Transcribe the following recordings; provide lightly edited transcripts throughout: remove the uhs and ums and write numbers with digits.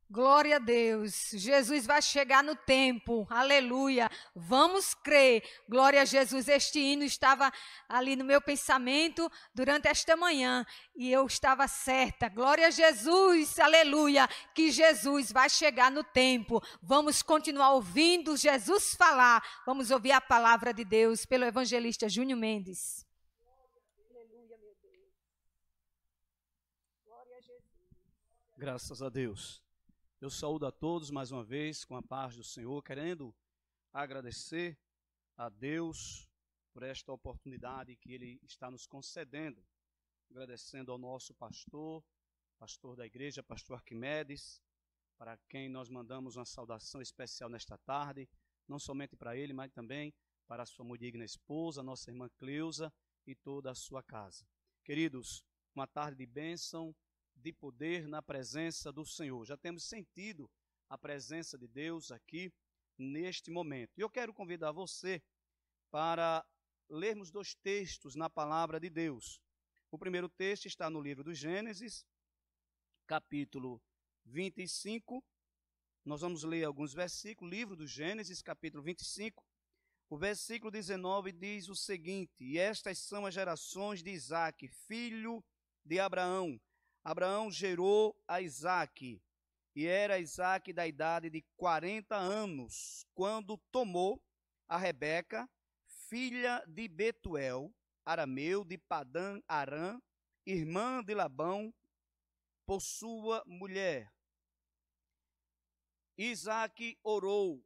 Glória a Deus. Jesus vai chegar no tempo. Aleluia. Vamos crer. Glória a Jesus. Este hino estava ali no meu pensamento durante esta manhã e eu estava certa. Glória a Jesus. Aleluia. Que Jesus vai chegar no tempo. Vamos continuar ouvindo Jesus falar. Vamos ouvir a palavra de Deus pelo evangelista Júnior Mendes. Aleluia, meu Deus. Glória a Jesus. Graças a Deus. Eu saúdo a todos mais uma vez com a paz do Senhor, querendo agradecer a Deus por esta oportunidade que Ele está nos concedendo. Agradecendo ao nosso pastor da igreja, pastor Arquimedes, para quem nós mandamos uma saudação especial nesta tarde, não somente para ele, mas também para a sua muito digna esposa, nossa irmã Cleusa e toda a sua casa. Queridos, uma tarde de bênção, de poder na presença do Senhor. Já temos sentido a presença de Deus aqui neste momento. E eu quero convidar você para lermos 2 textos na palavra de Deus. O primeiro texto está no livro do Gênesis, capítulo 25. Nós vamos ler alguns versículos. Livro do Gênesis, capítulo 25. O versículo 19 diz o seguinte: E estas são as gerações de Isaque, filho de Abraão. Abraão gerou a Isaque, e era Isaque da idade de 40 anos, quando tomou a Rebeca, filha de Betuel, arameu de Padã Arã, irmã de Labão, por sua mulher. Isaque orou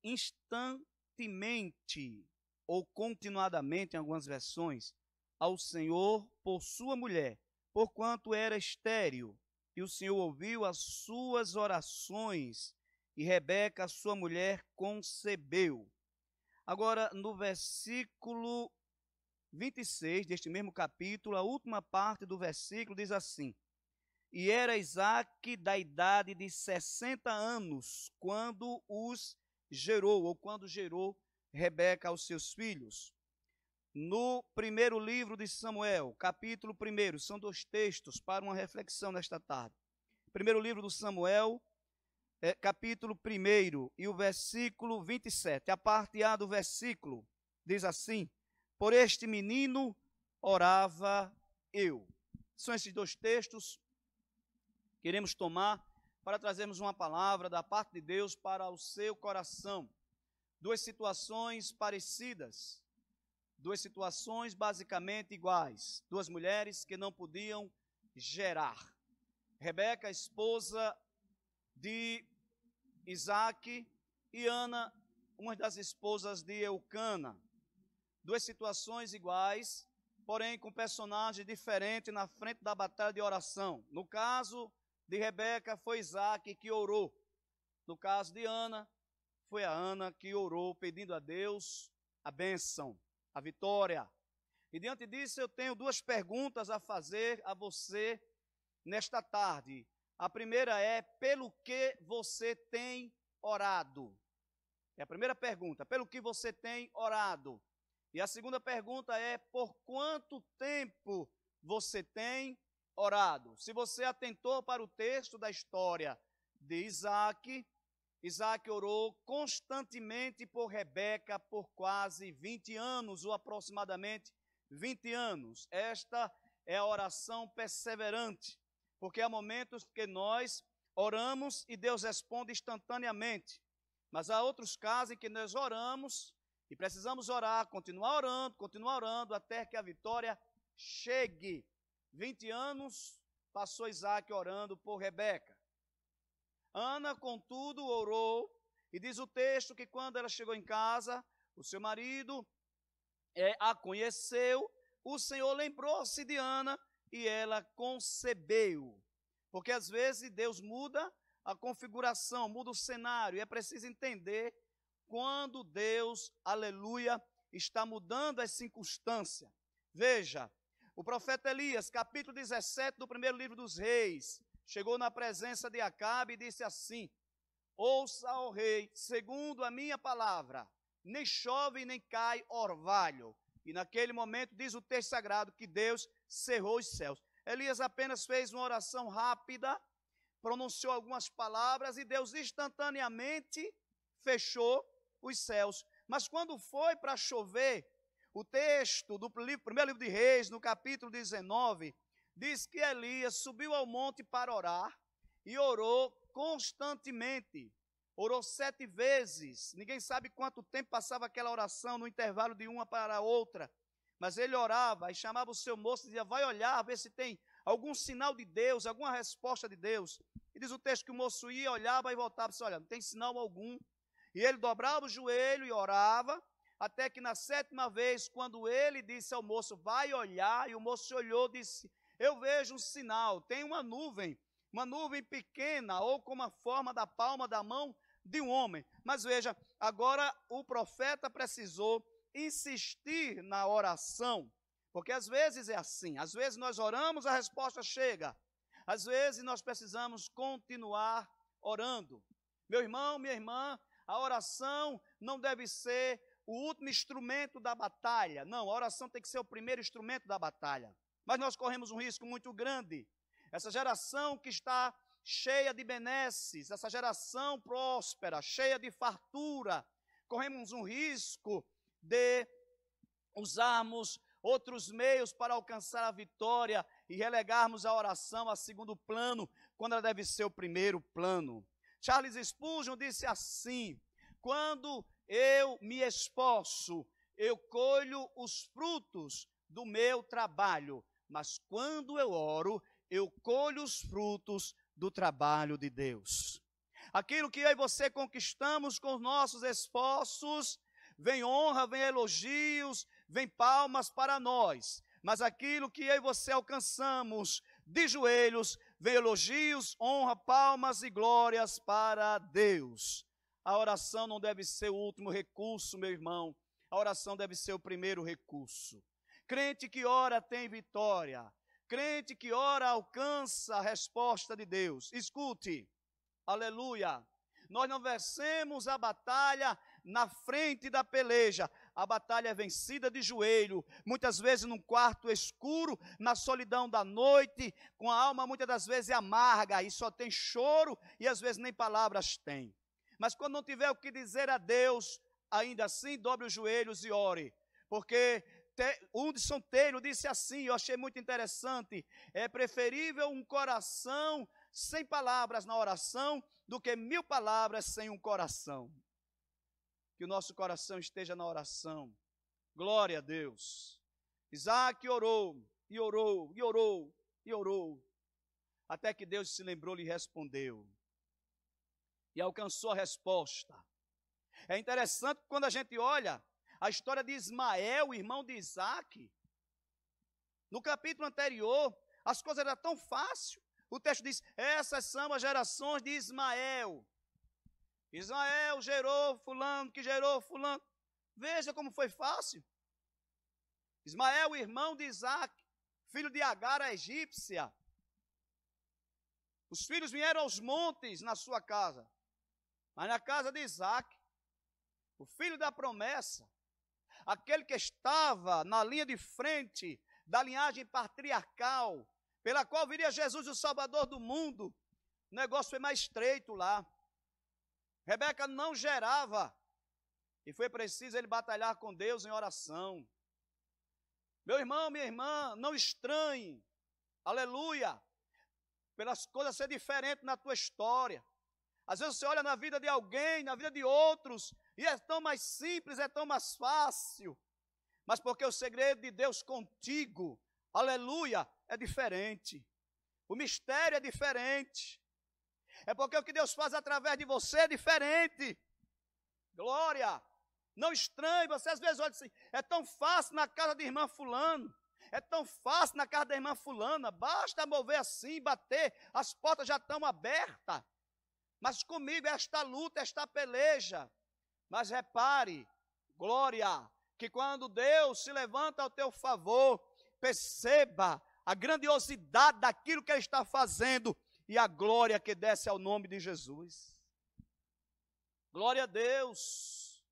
instantemente, ou continuadamente em algumas versões, ao Senhor por sua mulher, porquanto era estéril, e o Senhor ouviu as suas orações, e Rebeca, sua mulher, concebeu. Agora, no versículo 26 deste mesmo capítulo, a última parte do versículo diz assim: E era Isaque da idade de 60 anos, quando os gerou, ou quando gerou Rebeca aos seus filhos. No primeiro livro de Samuel, capítulo 1, são 2 textos para uma reflexão nesta tarde. Primeiro livro do Samuel, capítulo 1 e o versículo 27. A parte A do versículo diz assim: Por este menino orava eu. São esses 2 textos que queremos tomar para trazermos uma palavra da parte de Deus para o seu coração. 2 situações parecidas. 2 situações basicamente iguais. 2 mulheres que não podiam gerar. Rebeca, esposa de Isaque, e Ana, uma das esposas de Eucana. 2 situações iguais, porém com personagens diferentes na frente da batalha de oração. No caso de Rebeca, foi Isaque que orou. No caso de Ana, foi a Ana que orou, pedindo a Deus a bênção, a vitória. E diante disso eu tenho 2 perguntas a fazer a você nesta tarde. A primeira é: pelo que você tem orado? É a primeira pergunta, pelo que você tem orado? E a segunda pergunta é: por quanto tempo você tem orado? Se você atentou para o texto da história de Isaque, Isaque orou constantemente por Rebeca por quase 20 anos, ou aproximadamente 20 anos. Esta é a oração perseverante, porque há momentos que nós oramos e Deus responde instantaneamente. Mas há outros casos em que nós oramos e precisamos orar, continuar orando, até que a vitória chegue. 20 anos passou Isaque orando por Rebeca. Ana, contudo, orou, e diz o texto que quando ela chegou em casa, o seu marido a conheceu, o Senhor lembrou-se de Ana e ela concebeu. Porque às vezes Deus muda a configuração, muda o cenário, e é preciso entender quando Deus, aleluia, está mudando as circunstâncias. Veja, o profeta Elias, capítulo 17 do primeiro livro dos Reis, chegou na presença de Acabe e disse assim: Ouça, ó rei, segundo a minha palavra, nem chove nem cai orvalho. E naquele momento diz o texto sagrado que Deus cerrou os céus. Elias apenas fez uma oração rápida, pronunciou algumas palavras e Deus instantaneamente fechou os céus. Mas quando foi para chover, o texto do primeiro livro de Reis, no capítulo 19, diz que Elias subiu ao monte para orar e orou constantemente. Orou 7 vezes. Ninguém sabe quanto tempo passava aquela oração no intervalo de uma para a outra. Mas ele orava e chamava o seu moço e dizia: vai olhar, ver se tem algum sinal de Deus, alguma resposta de Deus. E diz o texto que o moço ia, olhava e voltava e disse: olha, não tem sinal algum. E ele dobrava o joelho e orava, até que na 7ª vez, quando ele disse ao moço: vai olhar, e o moço olhou e disse: eu vejo um sinal, tem uma nuvem pequena, ou com a forma da palma da mão de um homem. Mas veja, agora o profeta precisou insistir na oração, porque às vezes é assim, às vezes nós oramos, a resposta chega, às vezes nós precisamos continuar orando. Meu irmão, minha irmã, a oração não deve ser o último instrumento da batalha, não, a oração tem que ser o primeiro instrumento da batalha. Mas nós corremos um risco muito grande. Essa geração que está cheia de benesses, essa geração próspera, cheia de fartura, corremos um risco de usarmos outros meios para alcançar a vitória e relegarmos a oração a segundo plano, quando ela deve ser o primeiro plano. Charles Spurgeon disse assim: quando eu me esforço, eu colho os frutos do meu trabalho, mas quando eu oro, eu colho os frutos do trabalho de Deus. Aquilo que eu e você conquistamos com os nossos esforços, vem honra, vem elogios, vem palmas para nós. Mas aquilo que eu e você alcançamos de joelhos, vem elogios, honra, palmas e glórias para Deus. A oração não deve ser o último recurso, meu irmão. A oração deve ser o primeiro recurso. Crente que ora tem vitória. Crente que ora alcança a resposta de Deus. Escute, aleluia. Nós não vencemos a batalha na frente da peleja. A batalha é vencida de joelho, muitas vezes num quarto escuro, na solidão da noite, com a alma muitas das vezes amarga, e só tem choro, e às vezes nem palavras tem. Mas quando não tiver o que dizer a Deus, ainda assim dobre os joelhos e ore, porque Hudson Taylor disse assim, eu achei muito interessante: é preferível um coração sem palavras na oração do que 1000 palavras sem um coração. Que o nosso coração esteja na oração. Glória a Deus. Isaac orou, e orou, e orou, e orou, até que Deus se lembrou e lhe respondeu. E alcançou a resposta. É interessante quando a gente olha a história de Ismael, irmão de Isaac. No capítulo anterior, as coisas eram tão fáceis. O texto diz: essas são as gerações de Ismael. Ismael gerou fulano, que gerou fulano. Veja como foi fácil. Ismael, irmão de Isaac, filho de Agar, a egípcia. Os filhos vieram aos montes na sua casa. Mas na casa de Isaac, o filho da promessa, aquele que estava na linha de frente da linhagem patriarcal, pela qual viria Jesus, o Salvador do mundo, o negócio foi mais estreito lá. Rebeca não gerava, e foi preciso ele batalhar com Deus em oração. Meu irmão, minha irmã, não estranhe, aleluia, pelas coisas ser diferentes na tua história. Às vezes você olha na vida de alguém, na vida de outros, e é tão mais simples, é tão mais fácil. Mas porque o segredo de Deus contigo, aleluia, é diferente. O mistério é diferente. É porque o que Deus faz através de você é diferente. Glória. Não estranhe, você às vezes olha assim, é tão fácil na casa de irmã fulano. É tão fácil na casa da irmã fulana. Basta mover assim, bater, as portas já estão abertas. Mas comigo esta luta, esta peleja. Mas repare, glória, que quando Deus se levanta ao teu favor, perceba a grandiosidade daquilo que Ele está fazendo e a glória que desce ao nome de Jesus. Glória a Deus.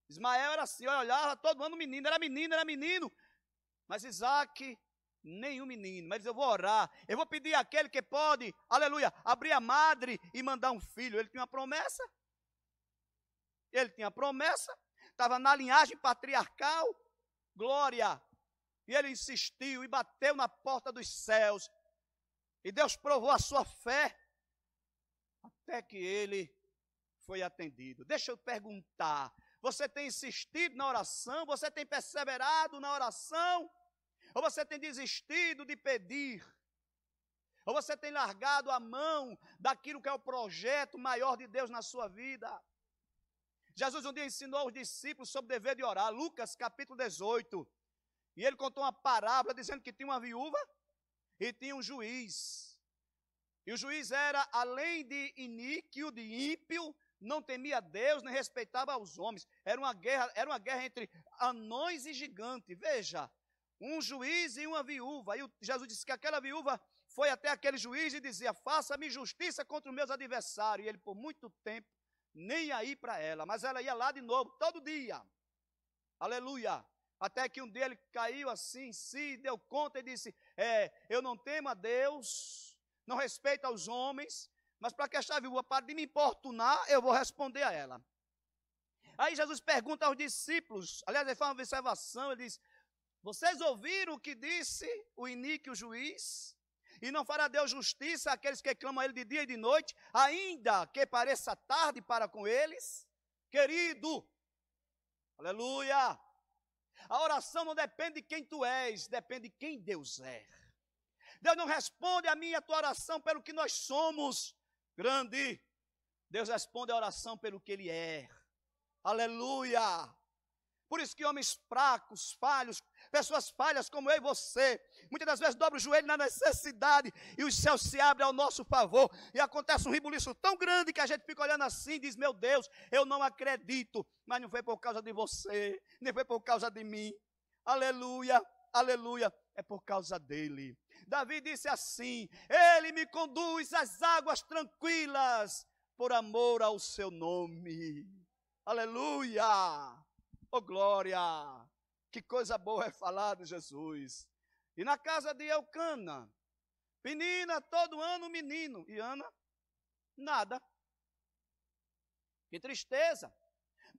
Ismael era assim, olhava todo mundo menino, era menino. Mas Isaac nenhum menino. Mas eu vou orar, eu vou pedir àquele que pode, aleluia, abrir a madre e mandar um filho. Ele tinha uma promessa. Ele tinha promessa, estava na linhagem patriarcal, glória. E ele insistiu e bateu na porta dos céus. E Deus provou a sua fé, até que ele foi atendido. Deixa eu perguntar, você tem insistido na oração? Você tem perseverado na oração? Ou você tem desistido de pedir? Ou você tem largado a mão daquilo que é o projeto maior de Deus na sua vida? Jesus um dia ensinou aos discípulos sobre o dever de orar, Lucas capítulo 18. E ele contou uma parábola dizendo que tinha uma viúva e tinha um juiz. E o juiz era, além de iníquo, de ímpio, não temia Deus, nem respeitava os homens. Era uma guerra entre anões e gigantes. Veja, um juiz e uma viúva. Aí Jesus disse que aquela viúva foi até aquele juiz e dizia: faça-me justiça contra os meus adversários. E ele, por muito tempo, nem aí para ela, mas ela ia lá de novo, todo dia. Aleluia. Até que um dia ele caiu assim em si, deu conta e disse: eu não temo a Deus, não respeito aos homens, mas para que esta viúva pare de me importunar, eu vou responder a ela. Aí Jesus pergunta aos discípulos, aliás, ele faz uma observação, ele diz: vocês ouviram o que disse o iníquo juiz? E não fará Deus justiça àqueles que clamam a Ele de dia e de noite, ainda que pareça tarde para com eles? Querido, aleluia, a oração não depende de quem tu és, depende de quem Deus é. Deus não responde a minha e a tua oração pelo que nós somos, grande. Deus responde a oração pelo que Ele é. Aleluia. Por isso que homens fracos, falhos, pessoas falhas como eu e você, muitas das vezes dobram o joelho na necessidade e os céus se abrem ao nosso favor. E acontece um rebuliço tão grande que a gente fica olhando assim e diz: meu Deus, eu não acredito. Mas não foi por causa de você, nem foi por causa de mim. Aleluia, aleluia, é por causa dele. Davi disse assim: ele me conduz às águas tranquilas, por amor ao seu nome. Aleluia. Oh, glória! Que coisa boa é falar de Jesus. E na casa de Eucana, Penina, todo ano menino. E Ana, nada. Que tristeza.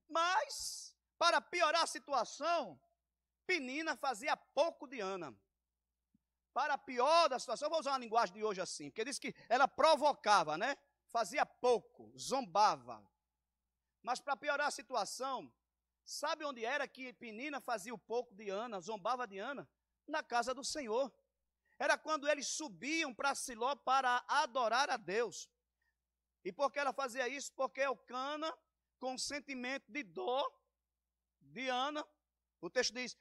Mas, para piorar a situação, Penina fazia pouco de Ana. Para pior da situação, eu vou usar uma linguagem de hoje assim, porque diz que ela provocava, né? Fazia pouco, zombava. Mas para piorar a situação, sabe onde era que Penina fazia o pouco de Ana, zombava de Ana? Na casa do Senhor. Era quando eles subiam para Siló para adorar a Deus. E por que ela fazia isso? Porque Eucana, com sentimento de dor de Ana, o texto diz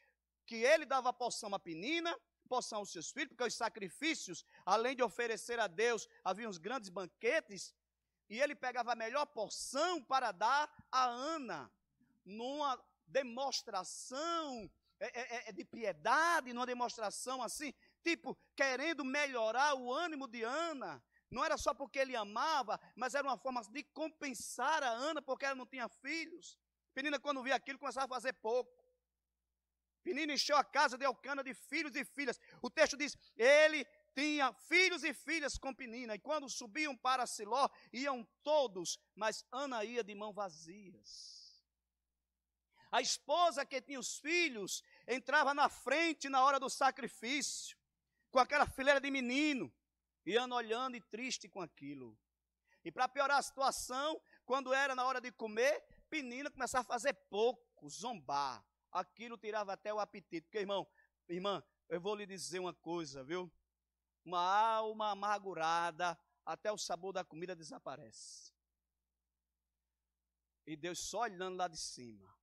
que ele dava porção a Penina, porção aos seus filhos, porque os sacrifícios, além de oferecer a Deus, havia uns grandes banquetes, e ele pegava a melhor porção para dar a Ana, numa demonstração de piedade, numa demonstração assim, tipo, querendo melhorar o ânimo de Ana. Não era só porque ele amava, mas era uma forma de compensar a Ana, porque ela não tinha filhos. Penina, quando via aquilo, começava a fazer pouco. Penina encheu a casa de Eucana de filhos e filhas. O texto diz: ele tinha filhos e filhas com Penina, e quando subiam para Siló, iam todos, mas Ana ia de mãos vazias. A esposa que tinha os filhos entrava na frente na hora do sacrifício, com aquela fileira de menino, e Ana olhando e triste com aquilo. E para piorar a situação, quando era na hora de comer, Penina começava a fazer pouco, zombar. Aquilo tirava até o apetite. Porque, irmã, eu vou lhe dizer uma coisa, viu? Uma alma amargurada, até o sabor da comida desaparece. E Deus só olhando lá de cima.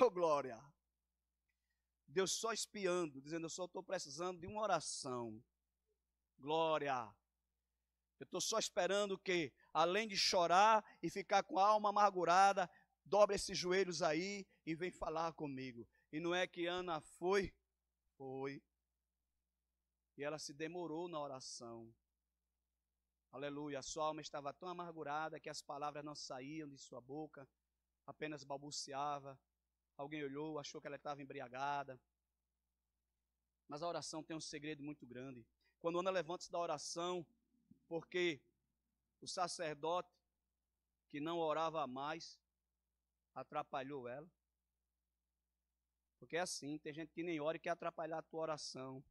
Oh, glória! Deus só espiando, dizendo: eu só estou precisando de uma oração. Glória! Eu estou só esperando que, além de chorar e ficar com a alma amargurada, dobre esses joelhos aí e vem falar comigo. E não é que Ana foi. E ela se demorou na oração. Aleluia, a sua alma estava tão amargurada que as palavras não saíam de sua boca, apenas balbuciava. Alguém olhou, achou que ela estava embriagada. Mas a oração tem um segredo muito grande. Quando Ana levanta-se da oração, porque o sacerdote, que não orava mais, atrapalhou ela. Porque é assim, tem gente que nem ora e quer atrapalhar a tua oração.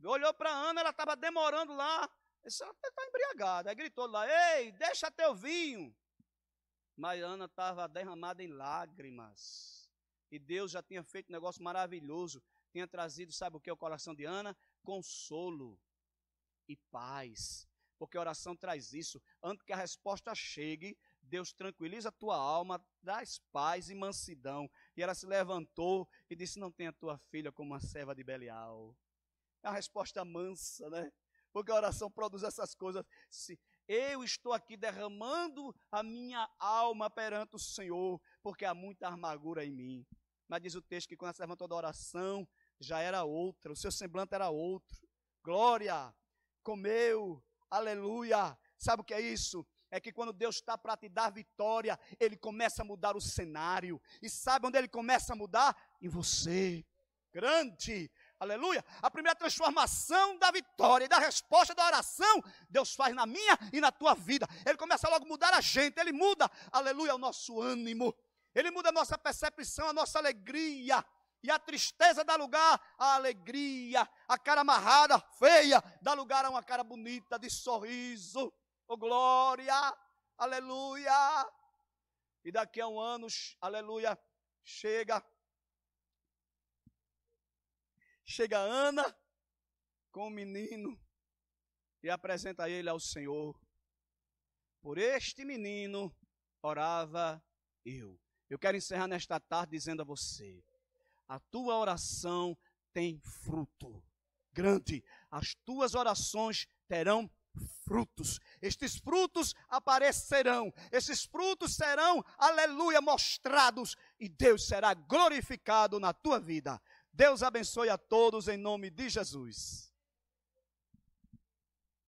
Olhou para Ana, ela estava demorando lá. Disse, ela está embriagada. Aí gritou lá, ei, deixa teu vinho. Mas Ana estava derramada em lágrimas. E Deus já tinha feito um negócio maravilhoso. Tinha trazido, sabe o que é o coração de Ana? Consolo e paz. Porque a oração traz isso. Antes que a resposta chegue, Deus tranquiliza a tua alma, traz paz e mansidão. E ela se levantou e disse, não tenha tua filha como uma serva de Belial. É uma resposta mansa, né? Porque a oração produz essas coisas. Se eu estou aqui derramando a minha alma perante o Senhor, porque há muita amargura em mim. Mas diz o texto que quando ela se levantou da oração, já era outra, o seu semblante era outro. Glória, comeu, aleluia. Sabe o que é isso? É que quando Deus está para te dar vitória, Ele começa a mudar o cenário. E sabe onde Ele começa a mudar? Em você. Grande, aleluia. A primeira transformação da vitória e da resposta da oração, Deus faz na minha e na tua vida. Ele começa logo a mudar a gente. Ele muda, aleluia, o nosso ânimo. Ele muda a nossa percepção, a nossa alegria. E a tristeza dá lugar à alegria. A cara amarrada, feia, dá lugar a uma cara bonita, de sorriso. Oh, glória, aleluia. E daqui a um ano, aleluia, chega Ana com o menino e apresenta ele ao Senhor. Por este menino orava eu. Eu quero encerrar nesta tarde dizendo a você, a tua oração tem fruto grande. As tuas orações terão frutos. Estes frutos aparecerão. Esses frutos serão, aleluia, mostrados. E Deus será glorificado na tua vida. Deus abençoe a todos em nome de Jesus.